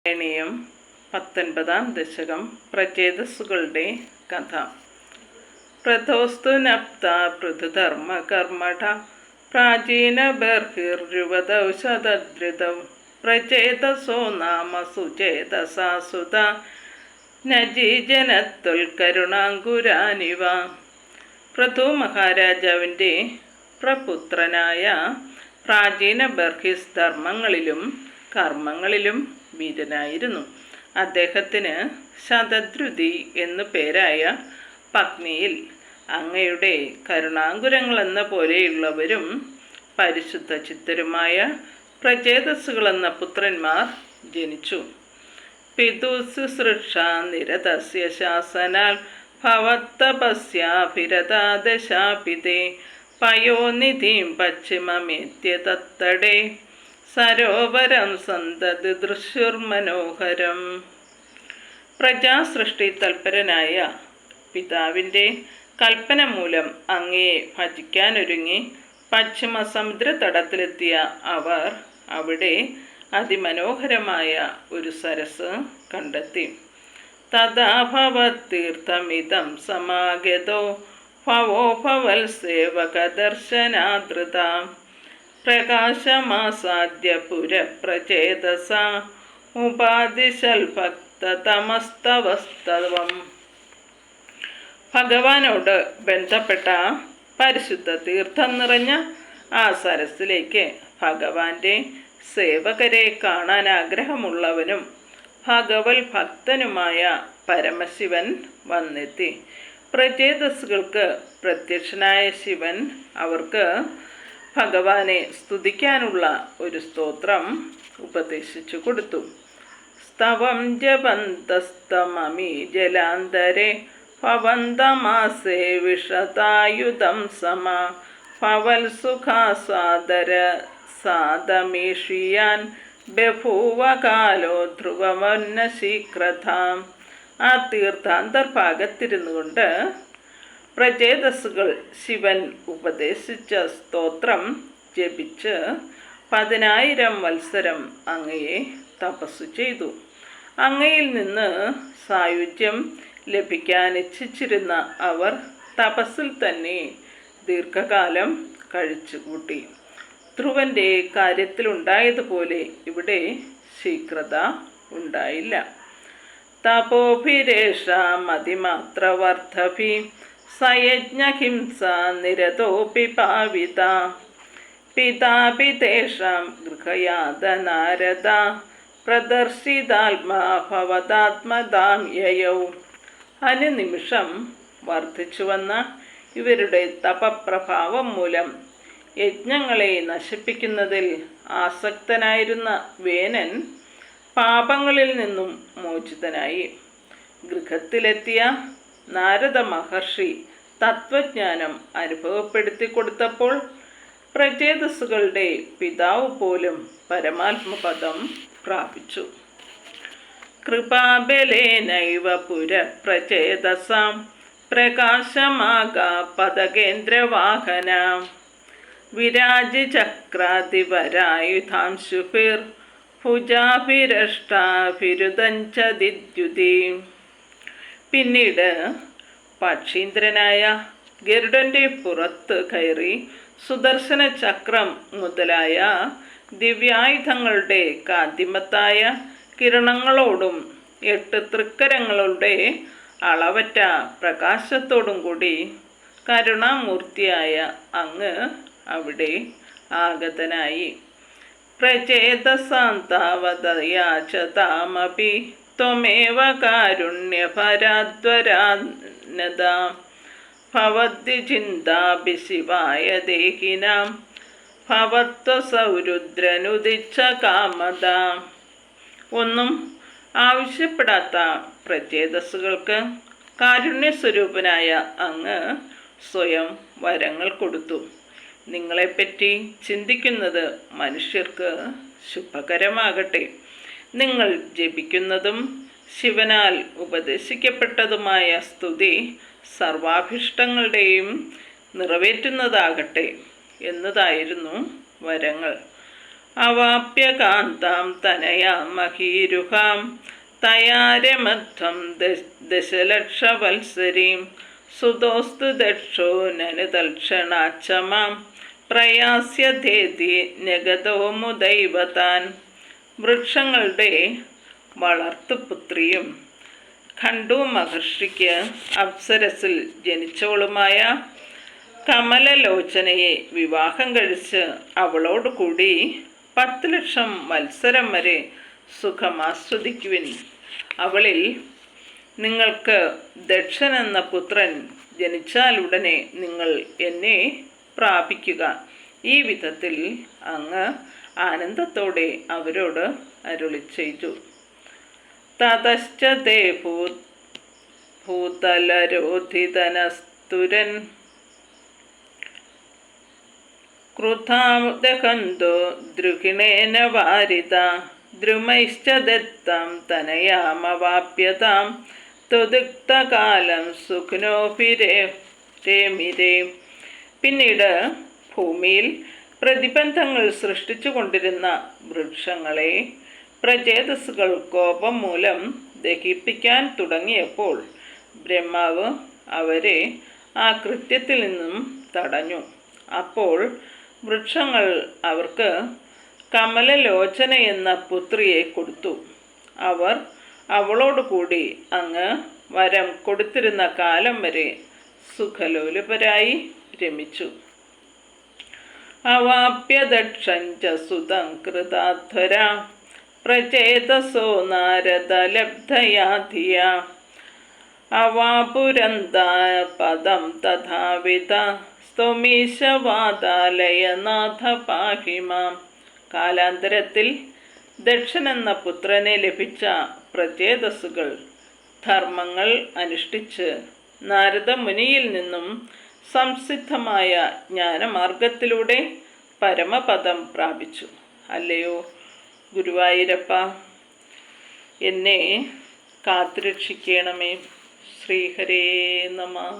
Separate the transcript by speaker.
Speaker 1: േണിയം 19-ാം ദശകം പ്രചേതസ്സുകളുടെ കഥ. പ്രഥോസ്തു നപ്ത പൃഥുധർമ്മ കർമ്മഠ പ്രാചീന ബർഹിർയുവതൗഷധദ്രിതൗ പ്രചേതസോ നാമ സുചേതസാസുത നജീജനത്തുൽക്കരുണാങ്കുരാനിവ. പൃഥു മഹാരാജാവിൻ്റെ പ്രപുത്രനായ പ്രാചീന ബർഹിസ് ധർമ്മങ്ങളിലും കർമ്മങ്ങളിലും വീരനായിരുന്നു. അദ്ദേഹത്തിന് ശതദ്രുതി എന്നു പേരായ പത്നിയിൽ അങ്ങയുടെ കരുണാങ്കുരങ്ങളെന്ന പോലെയുള്ളവരും പരിശുദ്ധ ചിത്തരുമായ പ്രചേതസ്സുകളെന്ന പുത്രന്മാർ ജനിച്ചു. പിതുശുശ്രൂഷ നിരതസ്യ ശാസനാൽ ഭവത്തപസ്യാഭിരതാദശാപിതേ പയോനിധിം പശ്ചിമമേത്യ തത്തടേ സരോവരം സന്തതി ദൃശ്യുർമനോഹരം. പ്രജാസൃഷ്ടി തൽപരനായ പിതാവിൻ്റെ കൽപ്പന മൂലം അങ്ങയെ ഭജിക്കാനൊരുങ്ങി പശ്ചിമ സമുദ്രതടത്തിലെത്തിയ അവർ അവിടെ അതിമനോഹരമായ ഒരു സരസ് കണ്ടെത്തി. തഥാ ഭവത്തീർത്ഥമിതം സമാഗതോ ഭവോ ഭവൽ സേവകദർശനാദൃത പ്രകാശമാസാദ്യ പുരപ്രചേതസ ഉപാധിശൽഭക്തതമസ്തവസ്തവം. ഭഗവാനോട് ബന്ധപ്പെട്ട പരിശുദ്ധ തീർത്ഥം നിറഞ്ഞ ആ സരസിലേക്ക് ഭഗവാന്റെ സേവകരെ കാണാൻ ആഗ്രഹമുള്ളവനും ഭഗവത് ഭക്തനുമായ പരമശിവൻ വന്നെത്തി. പ്രചേതസ്സുകൾക്ക് പ്രത്യക്ഷനായ ശിവൻ അവർക്ക് ഭഗവാനെ സ്തുതിക്കാനുള്ള ഒരു സ്തോത്രം ഉപദേശിച്ചു കൊടുത്തു. സ്തവം ജപന്തസ്തമമി ജലാന്തരെ ഭവന്തമാസേ വിഷതായുധം സമ ഭവൽ സുഖാസാദര സാദമീഷിയാൻ ബഭൂവ കാലോ ധ്രുവമന്നശീക്രതാം. ആ തീർത്ഥാന്തർഭാഗത്തിരുന്നു കൊണ്ട് പ്രചേതസ്സുകൾ ശിവൻ ഉപദേശിച്ച സ്തോത്രം ജപിച്ച് 10,000 വത്സരം അങ്ങയെ തപസ്സു ചെയ്തു. അങ്ങയിൽ നിന്ന് സായുജ്യം ലഭിക്കാൻ ഇച്ഛിച്ചിരുന്ന അവർ തപസ്സിൽ തന്നെ ദീർഘകാലം കഴിച്ചുകൂട്ടി. ധ്രുവൻ്റെ കാര്യത്തിലുണ്ടായതുപോലെ ഇവിടെ ശീഘ്രത ഉണ്ടായില്ല. തപോഭിരേഷ മതിമാത്രവർദ്ധഭി സയജ്ഞഹിംസ നിരതോപി പാവിത പിതാപി തേഷാം ഗൃഹയാതനാരദ പ്രദർശിതാത്മാ ഭവതാത്മതാം യയൗ. അനുനിമിഷം വർദ്ധിച്ചു വന്ന ഇവരുടെ തപപ്രഭാവം മൂലം യജ്ഞങ്ങളെ നശിപ്പിക്കുന്നതിൽ ആസക്തനായിരുന്ന വേനൻ പാപങ്ങളിൽ നിന്നും മോചിതനായി. ഗൃഹത്തിലെത്തിയ നാരദ മഹർഷി തത്വജ്ഞാനം അനുഭവപ്പെടുത്തി കൊടുത്തപ്പോൾ പ്രചേതസ്സുകളുടെ പിതാവ് പോലും പരമാത്മപദം പ്രാപിച്ചു. കൃപാബലേനൈവ പുരപ്രചേതസാം പ്രകാശമാകാ പദകേന്ദ്രവാഹന വിരാജിചക്രാതിവരായുധാംശുഭിർ ഭുജാഭിരഷ്ടാഭിരുദഞ്ചദിദ്യുതി. പിന്നീട് പക്ഷീന്ദ്രനായ ഗരുഡൻ്റെ പുറത്ത് കയറി സുദർശന ചക്രം മുതലായ ദിവ്യായുധങ്ങളുടെ കാന്തിമത്തായ കിരണങ്ങളോടും 8 തൃക്കരങ്ങളുടെ അളവറ്റ പ്രകാശത്തോടും കൂടി കരുണാമൂർത്തിയായ അങ്ങ് അവിടെ ആഗതനായി. പ്രചേതസാന്താവതയാചതാമപി ത്വമേവ കാരുണ്യഭരാദ്വരാനദ ഭവദ്വിചിന്താഭി ശിവായ ദേഹിനാം ഭവത്വസൗരുദ്രനുദിച്ച കാമദ. ഒന്നും ആവശ്യപ്പെടാത്ത പ്രചേതസ്സുകൾക്ക് കാരുണ്യസ്വരൂപനായ അങ്ങ് സ്വയം വരങ്ങൾ കൊടുത്തു. നിങ്ങളെപ്പറ്റി ചിന്തിക്കുന്നത് മനുഷ്യർക്ക് ശുഭകരമാകട്ടെ. നിങ്ങൾ ജപിക്കുന്നതും ശിവനാൽ ഉപദേശിക്കപ്പെട്ടതുമായ സ്തുതി സർവാഭിഷ്ടങ്ങളുടെയും നിറവേറ്റുന്നതാകട്ടെ എന്നതായിരുന്നു വരങ്ങൾ. അവാപ്യ കാന്താം തനയാം മഹീരുഹാം തയാരമധ്വം ദശലക്ഷവത്സരീം സുതോസ്തു ദക്ഷോ നനുതൽക്ഷണാച്ചമാം പ്രയാസ്യധേതി നഗതോ മുദൈവതാൻ. വൃക്ഷങ്ങളുടെ വളർത്തുപുത്രിയും ഖണ്ഡു മഹർഷിക്ക് അപ്സരസിൽ ജനിച്ചവളുമായ കമലലോചനയെ വിവാഹം കഴിച്ച് അവളോടുകൂടി 10 ലക്ഷം മത്സരം വരെ സുഖമാസ്വദിക്കുവിൻ. അവളിൽ നിങ്ങൾക്ക് ദക്ഷൻ എന്ന പുത്രൻ ജനിച്ചാലുടനെ നിങ്ങൾ എന്നെ പ്രാപിക്കുക. ഈ വിധത്തിൽ അങ്ങ് ആനന്ദത്തോടെ അവരോട് അരുളി ചെയ്തു. തതശ്ച തേ ഭൂതലരോധിതനസ്തുരൻ ക്രുധാദഹന്തോ ദ്രുഹിണേന വാരിത ദ്രുമൈശ്ച ദത്താം തനയാമവാപ്യതാം ത്വദുക്തകാലം സുഖ്നോഭിരേമിരേ. പിന്നീട് ഭൂമിയിൽ പ്രതിബന്ധങ്ങൾ സൃഷ്ടിച്ചു കൊണ്ടിരുന്ന വൃക്ഷങ്ങളെ പ്രചേതസ്സുകൾ കോപം മൂലം ദഹിപ്പിക്കാൻ തുടങ്ങിയപ്പോൾ ബ്രഹ്മാവ് അവരെ ആ കൃത്യത്തിൽ നിന്നും തടഞ്ഞു. അപ്പോൾ വൃക്ഷങ്ങൾ അവർക്ക് കമലലോചന എന്ന പുത്രിയെ കൊടുത്തു. അവർ അവളോടുകൂടി അങ്ങ് വരം കൊടുത്തിരുന്ന കാലം വരെ സുഖലോലുപരായി രമിച്ചു. അവാപ്യ ദക്ഷഞ്ച സുതം കൃതാധ്വര പ്രചേതസോ നാരദലബ്ധയാ ധിയാ അവാപുരന്തായ പദം തഥാവിധ സ്ത്വമീശവാദാലയനാഥ പാഹിമാം. കാലാന്തരത്തിൽ ദക്ഷൻ എന്ന പുത്രനെ ലഭിച്ച പ്രചേതസ്സുകൾ ധർമ്മങ്ങൾ അനുഷ്ഠിച്ച് നാരദമുനിയിൽ നിന്നും സംസിദ്ധമായ ജ്ഞാനമാർഗത്തിലൂടെ പരമപദം പ്രാപിച്ചു. അല്ലയോ ഗുരുവായൂരപ്പ, എന്നെ കാത്തുരക്ഷിക്കണമേ. ശ്രീഹരേ നമഃ.